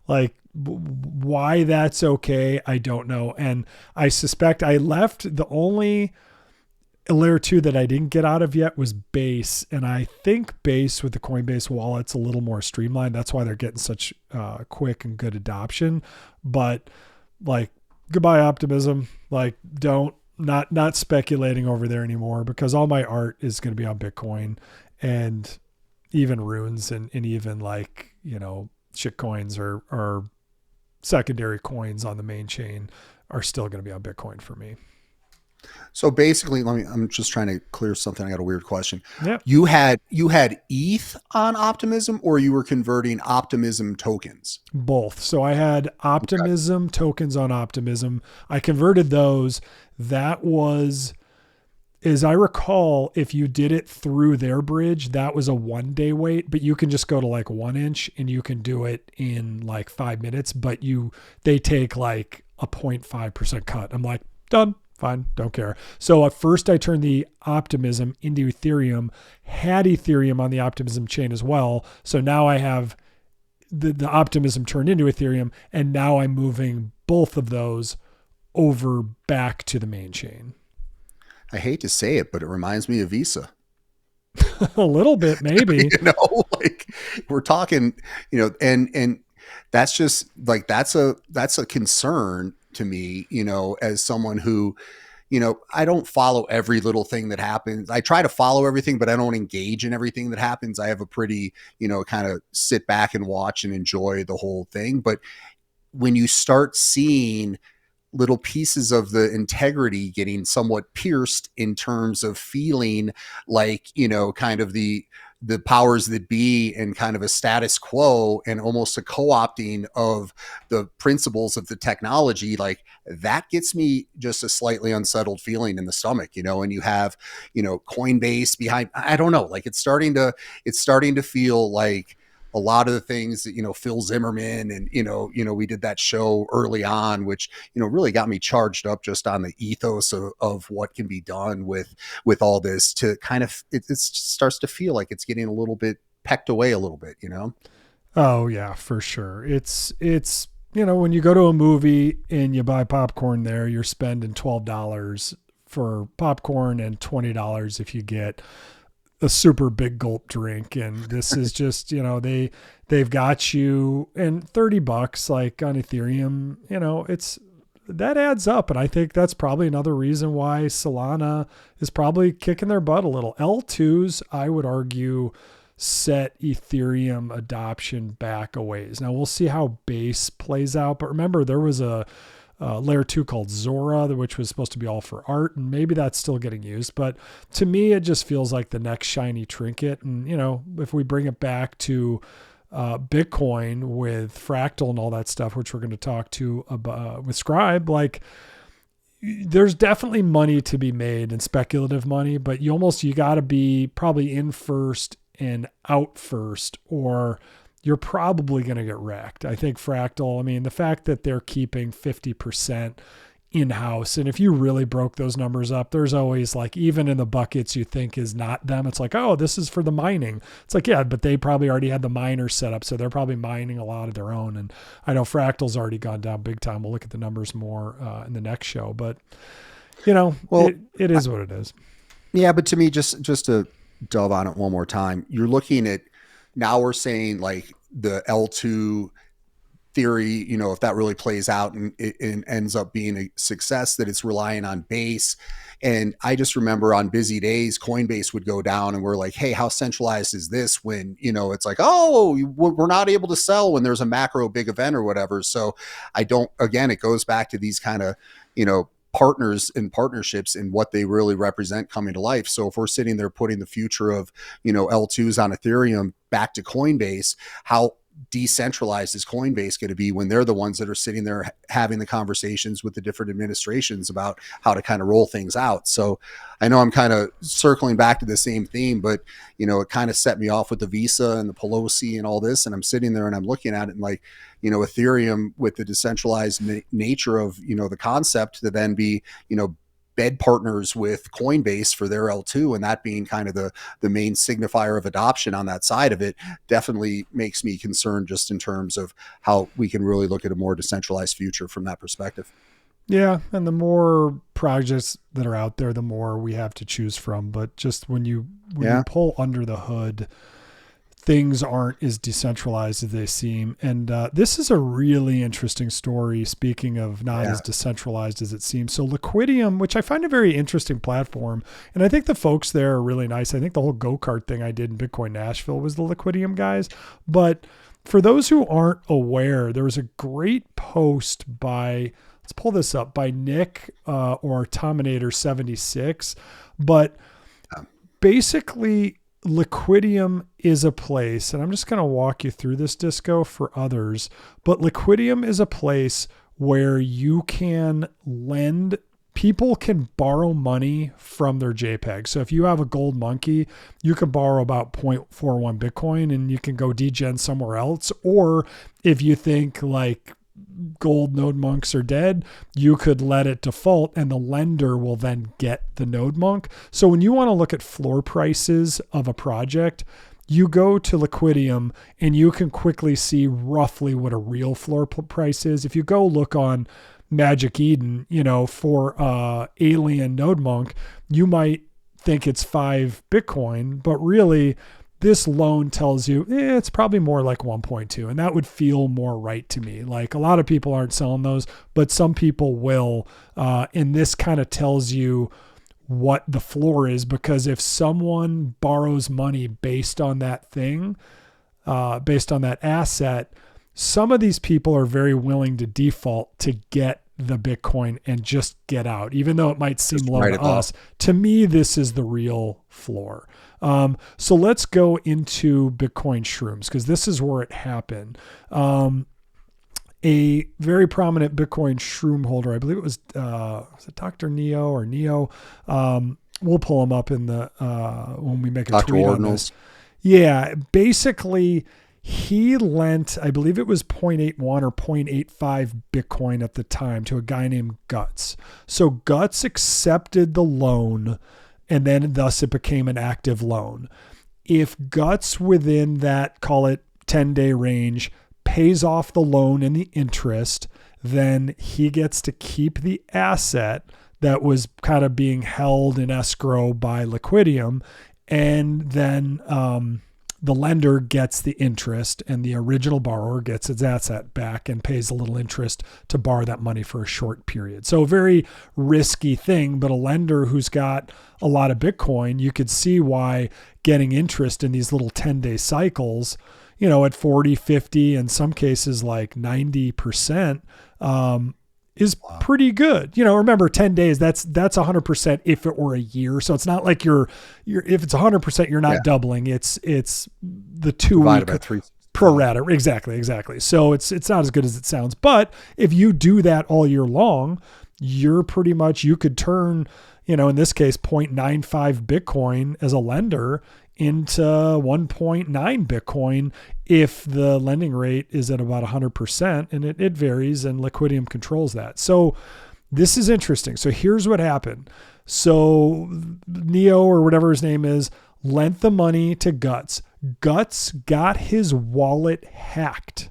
like why that's okay, I don't know. And I suspect I left the only layer 2 that I didn't get out of yet was Base. And I think Base with the Coinbase wallet's a little more streamlined. That's why they're getting such quick and good adoption. But like goodbye optimism. Like not speculating over there anymore, because all my art is going to be on Bitcoin, and even runes and even like, shit coins or secondary coins on the main chain are still going to be on Bitcoin for me. So basically, I'm just trying to clear something. I got a weird question. Yeah. You had ETH on Optimism, or you were converting Optimism tokens? Both. So I had Optimism tokens on Optimism. I converted those. That was, as I recall, if you did it through their bridge, that was a 1 day wait, but you can just go to like 1 inch and you can do it in like 5 minutes, but they take like a 0.5% cut. I'm like, done. Fine, don't care. So at first I turned the Optimism into Ethereum, had Ethereum on the Optimism chain as well. So now I have the Optimism turned into Ethereum, and now I'm moving both of those over back to the main chain. I hate to say it, but it reminds me of Visa. A little bit, maybe. Like we're talking, and that's just like, that's a concern to me, as someone who, I don't follow every little thing that happens. I try to follow everything, but I don't engage in everything that happens. I have a pretty, kind of sit back and watch and enjoy the whole thing. But when you start seeing little pieces of the integrity getting somewhat pierced in terms of feeling like, kind of the powers that be and kind of a status quo and almost a co-opting of the principles of the technology, like that gets me just a slightly unsettled feeling in the stomach, and you have, Coinbase behind, I don't know, like it's starting to feel like a lot of the things that, Phil Zimmerman and, we did that show early on, which, really got me charged up just on the ethos of what can be done with all this, to kind of, it starts to feel like it's getting a little bit pecked away a little bit, Oh yeah, for sure. It's, when you go to a movie and you buy popcorn there, you're spending $12 for popcorn and $20 if you get a super big gulp drink. And this is just, they've got you, and $30 like on Ethereum, that adds up. And I think that's probably another reason why Solana is probably kicking their butt a little. L2s, I would argue, set Ethereum adoption back a ways. Now we'll see how Base plays out, but remember there was a layer 2 called Zora, which was supposed to be all for art, and maybe that's still getting used. But to me, it just feels like the next shiny trinket. And, if we bring it back to Bitcoin with Fractal and all that stuff, which we're going to talk to about with Scribe, like there's definitely money to be made and speculative money, but you got to be probably in first and out first, or you're probably going to get wrecked. I think Fractal, the fact that they're keeping 50% in-house, and if you really broke those numbers up, there's always like, even in the buckets you think is not them, it's like, oh, this is for the mining. It's like, yeah, but they probably already had the miners set up, so they're probably mining a lot of their own. And I know Fractal's already gone down big time. We'll look at the numbers more in the next show, but well, it is what it is. Yeah, but to me, just to delve on it one more time, you're looking at, now we're saying like the L2 theory, if that really plays out and it ends up being a success, that it's relying on Base. And I just remember on busy days, Coinbase would go down and we're like, hey, how centralized is this? When, it's like, oh, we're not able to sell when there's a macro big event or whatever. So again, it goes back to these kind of, partners and partnerships and what they really represent coming to life. So if we're sitting there putting the future of, L2s on Ethereum back to Coinbase, how decentralized is Coinbase going to be when they're the ones that are sitting there having the conversations with the different administrations about how to kind of roll things out? So I know I'm kind of circling back to the same theme, but it kind of set me off with the Visa and the Pelosi and all this. And I'm sitting there and I'm looking at it and like, Ethereum with the decentralized nature of, the concept to then be, bed partners with Coinbase for their L2, and that being kind of the main signifier of adoption on that side of it, definitely makes me concerned just in terms of how we can really look at a more decentralized future from that perspective. Yeah, and the more projects that are out there, the more we have to choose from. But just when you pull under the hood, things aren't as decentralized as they seem. And this is a really interesting story, speaking of not as decentralized as it seems. So Liquidium, which I find a very interesting platform, and I think the folks there are really nice. I think the whole go-kart thing I did in Bitcoin Nashville was the Liquidium guys. But for those who aren't aware, there was a great post by, let's pull this up, by Nick or Tominator76. But basically, Liquidium is a place, and I'm just going to walk you through this, Disco, for others, but Liquidium is a place where you can lend, people can borrow money from their JPEG. So if you have a gold monkey, you can borrow about 0.41 Bitcoin and you can go degen somewhere else. Or if you think like gold node monks are dead, you could let it default and the lender will then get the node monk. So when you want to look at floor prices of a project, you go to Liquidium and you can quickly see roughly what a real floor price is. If you go look on Magic Eden, for alien node monk, you might think it's 5 Bitcoin, but really this loan tells you it's probably more like 1.2, and that would feel more right to me. Like a lot of people aren't selling those, but some people will. And this kind of tells you what the floor is, because if someone borrows money based on that thing, based on that asset, some of these people are very willing to default to get the Bitcoin and just get out, even though it might seem low to us. To me, this is the real floor. So let's go into Bitcoin shrooms, because this is where it happened. A very prominent Bitcoin shroom holder, I believe it was it Dr. Neo or Neo? We'll pull him up in the when we make a Dr. tweet Ordinals. on this. Yeah, basically he lent, I believe it was 0.81 or 0.85 Bitcoin at the time to a guy named Guts. So Guts accepted the loan, and then thus it became an active loan. If Guts within that, call it 10-day range, pays off the loan and the interest, then he gets to keep the asset that was kind of being held in escrow by Liquidium, and then the lender gets the interest and the original borrower gets his asset back and pays a little interest to borrow that money for a short period. So a very risky thing, but a lender who's got a lot of Bitcoin, you could see why getting interest in these little 10-day cycles, at 40, 50, in some cases like 90%, is pretty good. Remember 10 days, that's 100% if it were a year. So it's not like you're if it's 100%, you're not doubling. It's the 2 week by 3 pro rata. Exactly. So it's not as good as it sounds. But if you do that all year long, you're pretty much, you could turn, in this case, 0.95 Bitcoin as a lender into 1.9 Bitcoin if the lending rate is at about 100%, and it varies, and Liquidium controls that. So this is interesting. So here's what happened. So Neo, or whatever his name is, lent the money to Guts. Guts got his wallet hacked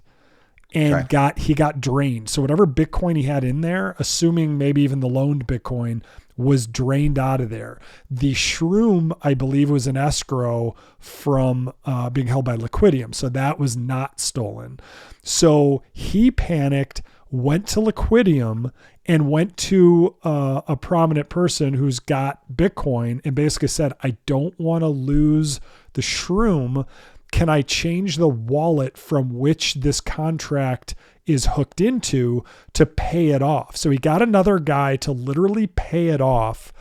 and he got drained. So whatever Bitcoin he had in there, assuming maybe even the loaned Bitcoin, was drained out of there. The shroom, I believe, was an escrow from being held by Liquidium. So that was not stolen. So he panicked, went to Liquidium, and went to a prominent person who's got Bitcoin and basically said, I don't want to lose the shroom. Can I change the wallet from which this contract is hooked into to pay it off? So he got another guy to literally pay it off,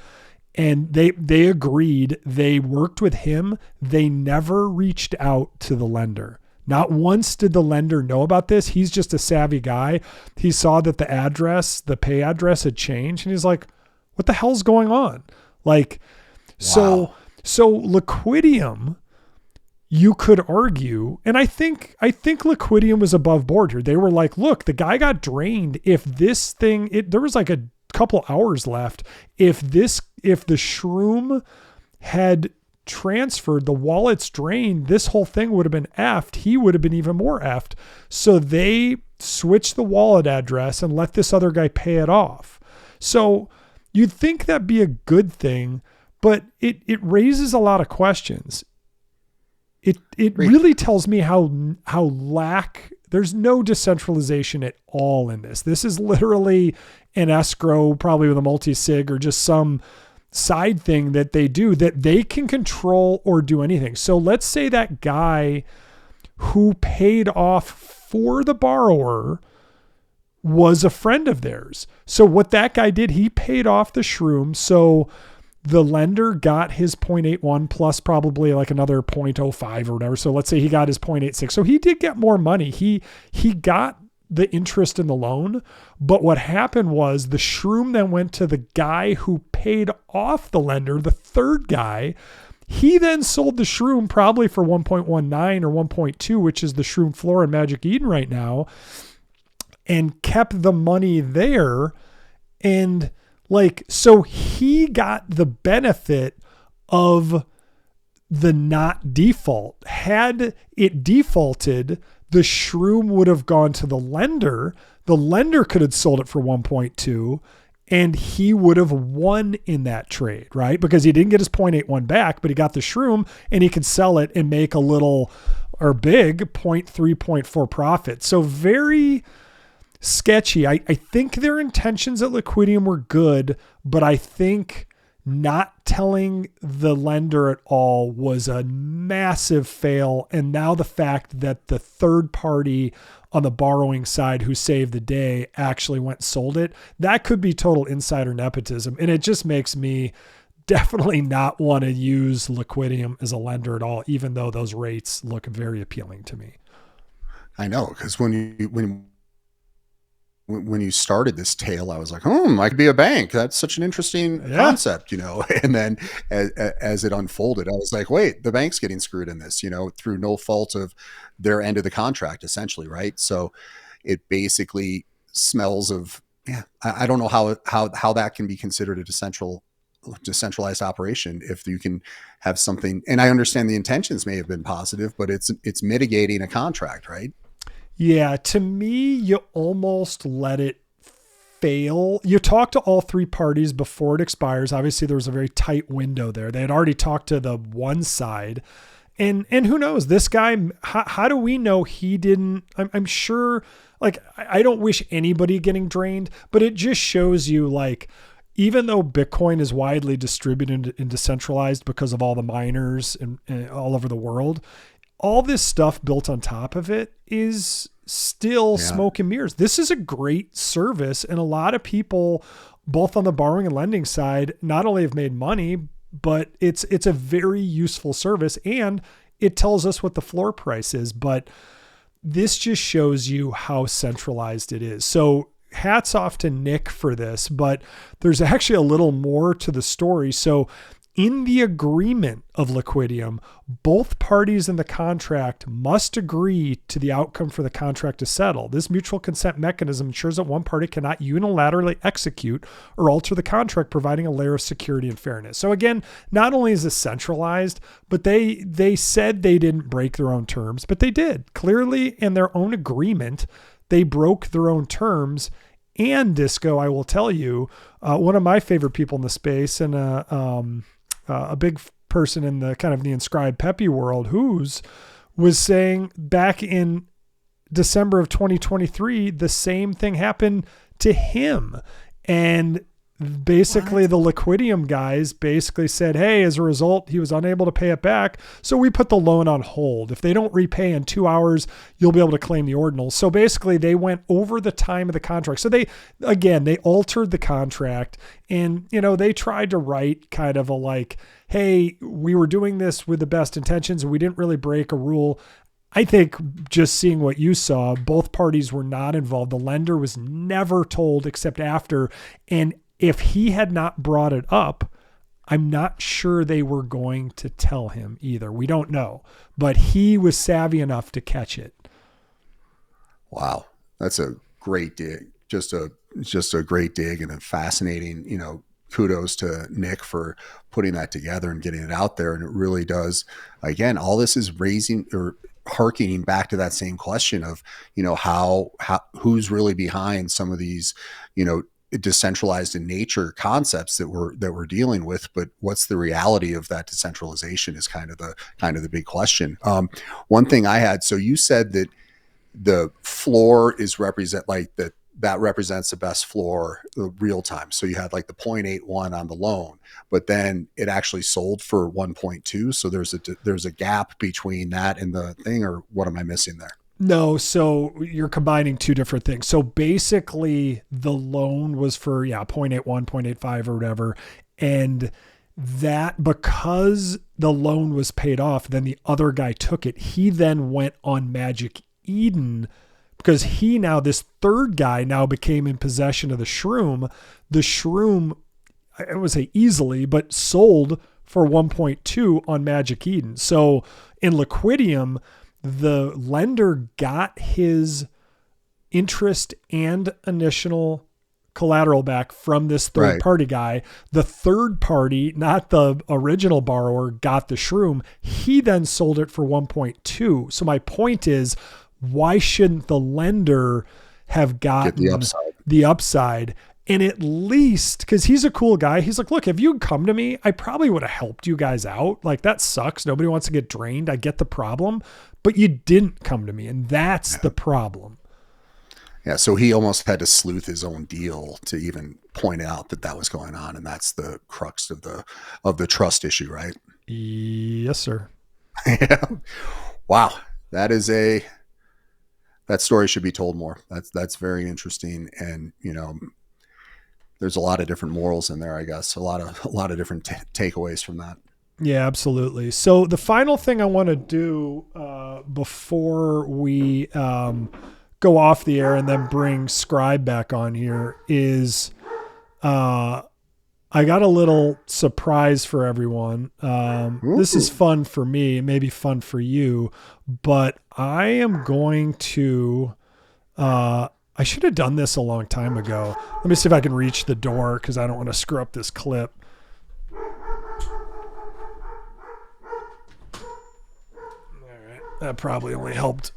and they agreed. They worked with him. They never reached out to the lender. Not once did the lender know about this. He's just a savvy guy. He saw that the pay address had changed, and he's like, what the hell's going on? So Liquidium, you could argue, and I think Liquidium was above board here. They were like, look, the guy got drained. If this thing, there was like a couple hours left. If the shroom had transferred, the wallet's drained, this whole thing would have been effed. He would have been even more effed. So they switched the wallet address and let this other guy pay it off. So you'd think that'd be a good thing, but it raises a lot of questions. It Great. really tells me how there's no decentralization at all in this. This is literally an escrow, probably with a multi-sig or just some side thing that they do that they can control or do anything. So let's say that guy who paid off for the borrower was a friend of theirs. So what that guy did, he paid off the shroom. So the lender got his 0.81 plus probably like another 0.05 or whatever. So let's say he got his 0.86. So he did get more money. He got the interest in the loan. But what happened was the shroom then went to the guy who paid off the lender, the third guy. He then sold the shroom probably for 1.19 or 1.2, which is the shroom floor in Magic Eden right now, and kept the money there. And like, so he got the benefit of the not default. Had it defaulted, the shroom would have gone to the lender. The lender could have sold it for 1.2 and he would have won in that trade, right? Because he didn't get his 0.81 back, but he got the shroom and he could sell it and make a little or big 0.3, 0.4 profit. So very sketchy. I think their intentions at Liquidium were good, but I think not telling the lender at all was a massive fail. And now the fact that the third party on the borrowing side who saved the day actually went and sold it, that could be total insider nepotism. And it just makes me definitely not want to use Liquidium as a lender at all, even though those rates look very appealing to me. I know, because when you started this tale, I was like, I could be a bank. That's such an interesting concept, you know? And then as it unfolded, I was like, wait, the bank's getting screwed in this, you know, through no fault of their end of the contract, essentially. Right. So it basically smells of, I don't know how that can be considered a decentralized operation if you can have something. And I understand the intentions may have been positive, but it's mitigating a contract, right? Yeah, to me, you almost let it fail. You talk to all three parties before it expires. Obviously, there was a very tight window there. They had already talked to the one side. And who knows, this guy, how do we know he didn't? I'm sure, like, I don't wish anybody getting drained, but it just shows you, like, even though Bitcoin is widely distributed and decentralized because of all the miners and all over the world, all this stuff built on top of it is still smoke and mirrors. This is a great service. And a lot of people, both on the borrowing and lending side, not only have made money, but it's a very useful service and it tells us what the floor price is. But this just shows you how centralized it is. So hats off to Nick for this, but there's actually a little more to the story. So in the agreement of Liquidium, both parties in the contract must agree to the outcome for the contract to settle. This mutual consent mechanism ensures that one party cannot unilaterally execute or alter the contract, providing a layer of security and fairness. So again, not only is this centralized, but they said they didn't break their own terms, but they did. Clearly, in their own agreement, they broke their own terms. And Disco, I will tell you, one of my favorite people in the space and a big person in the kind of the inscribed Pepe world, was saying back in December of 2023, the same thing happened to him. And basically the Liquidium guys basically said, hey, as a result, he was unable to pay it back. So we put the loan on hold. If they don't repay in 2 hours, you'll be able to claim the ordinals. So basically they went over the time of the contract. So they altered the contract and, you know, they tried to write kind of a like, hey, we were doing this with the best intentions and we didn't really break a rule. I think just seeing what you saw, both parties were not involved. The lender was never told except after. And if he had not brought it up, I'm not sure they were going to tell him either. We don't know, but he was savvy enough to catch it. Wow. That's a great dig. Just a great dig and a fascinating, you know, kudos to Nick for putting that together and getting it out there. And it really does. Again, all this is harkening back to that same question of, you know, how who's really behind some of these, you know, decentralized in nature concepts that we're dealing with, but what's the reality of that decentralization is kind of the big question. One thing I had, so you said that the floor is that represents the best floor real time. So you had like the 0.81 on the loan, but then it actually sold for 1.2. So there's a gap between that and the thing, or what am I missing there? No, so you're combining two different things. So basically the loan was for 0.81, 0.85 or whatever. And that, because the loan was paid off, then the other guy took it. He then went on Magic Eden because this third guy now became in possession of the shroom. The shroom, I would say easily, but sold for 1.2 on Magic Eden. So in Liquidium, the lender got his interest and initial collateral back from this third party guy. The third party, not the original borrower, got the shroom. He then sold it for 1.2. So my point is, why shouldn't the lender have gotten the upside? And at least, because he's a cool guy, he's like, look, if you come to me, I probably would have helped you guys out. Like, that sucks. Nobody wants to get drained. I get the problem, but you didn't come to me. And that's the problem. Yeah. So he almost had to sleuth his own deal to even point out that was going on. And that's the crux of the trust issue, right? Yes, sir. Yeah. Wow. That story should be told more. That's very interesting. And, there's a lot of different morals in there, I guess. A lot of different takeaways from that. Yeah, absolutely. So the final thing I want to do before we go off the air and then bring Scribe back on here is I got a little surprise for everyone. This is fun for me. It may be fun for you, but I am going to I should have done this a long time ago. Let me see if I can reach the door because I don't want to screw up this clip. All right. That probably only helped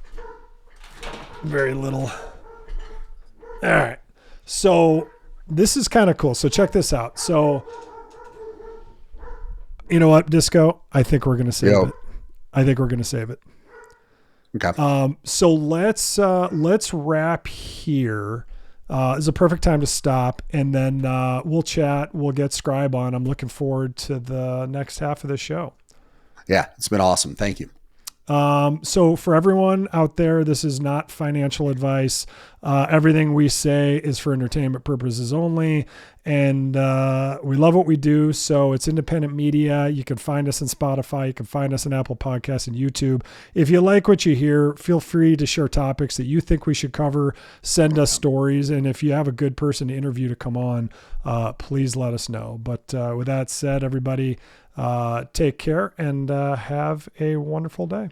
very little. All right. So this is kind of cool. So check this out. So you know what, Disco? I think we're going to save it. I think we're going to save it. Okay. So let's wrap here. It's a perfect time to stop, and then we'll chat. We'll get Scribe on. I'm looking forward to the next half of the show. Yeah, it's been awesome. Thank you. So for everyone out there, this is not financial advice. Everything we say is for entertainment purposes only. And we love what we do. So it's independent media. You can find us on Spotify. You can find us on Apple Podcasts and YouTube. If you like what you hear, feel free to share topics that you think we should cover. Send us stories. And if you have a good person to interview to come on, please let us know. But with that said, everybody, take care and have a wonderful day.